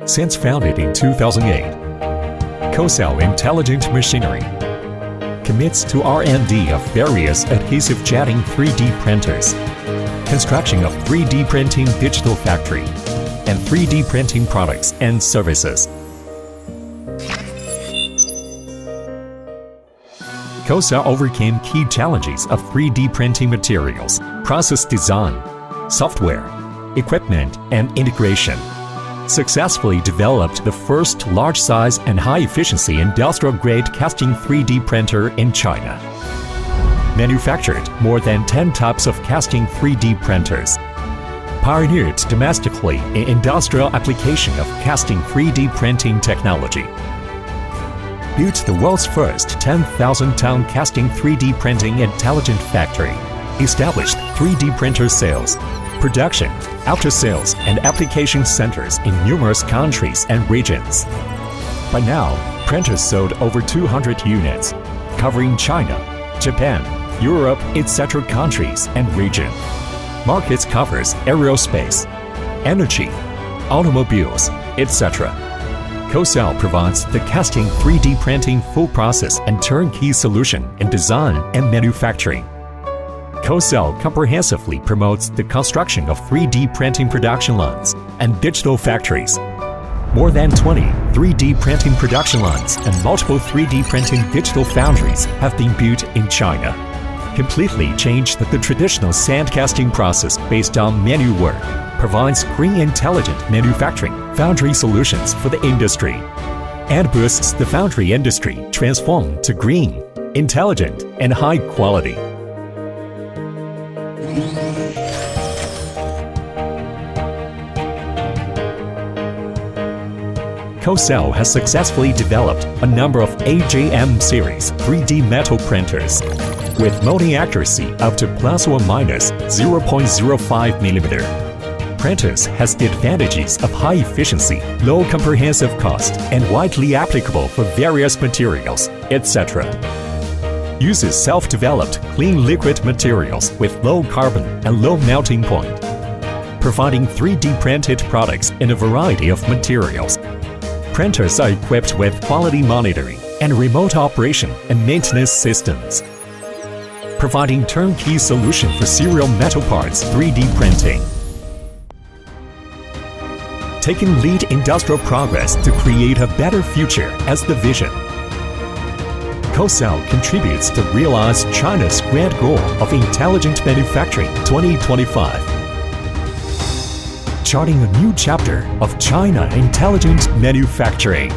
Since founded in 2008, KOCEL Intelligent Machinery commits to R&D of various adhesive jetting 3D printers, construction of 3D printing digital factory, and 3D printing products and services. KOCEL overcame key challenges of 3D printing materials, process design, software, equipment, and integration. Successfully developed the first large-size and high-efficiency industrial-grade casting 3D printer in China. Manufactured more than 10 types of casting 3D printers. Pioneered domestically in industrial application of casting 3D printing technology. Built the world's first 10,000-ton casting 3D printing intelligent factory. Established 3D printer sales, production, after-sales, and application centers in numerous countries and regions. By now, printers sold over 200 units, covering China, Japan, Europe, etc. countries and region. Markets covers aerospace, energy, automobiles, etc. KOCEL provides the casting 3D printing full process and turnkey solution in design and manufacturing. KOCEL comprehensively promotes the construction of 3D printing production lines and digital factories. More than 20 3D printing production lines and multiple 3D printing digital foundries have been built in China. Completely changed the traditional sand casting process based on manual work, provides green intelligent manufacturing foundry solutions for the industry, and boosts the foundry industry transformed to green, intelligent, and high quality. KOCEL has successfully developed a number of AJM series 3D metal printers with molding accuracy up to plus or minus 0.05 mm. Printers has the advantages of high efficiency, low comprehensive cost, and widely applicable for various materials, etc. Uses self-developed clean liquid materials with low carbon and low melting point, providing 3D printed products in a variety of materials. Printers are equipped with quality monitoring and remote operation and maintenance systems, providing turnkey solution for serial metal parts 3D printing. Taking lead industrial progress to create a better future as the vision. KOCEL contributes to realize China's grand goal of intelligent manufacturing 2025. Charting a new chapter of China intelligent manufacturing.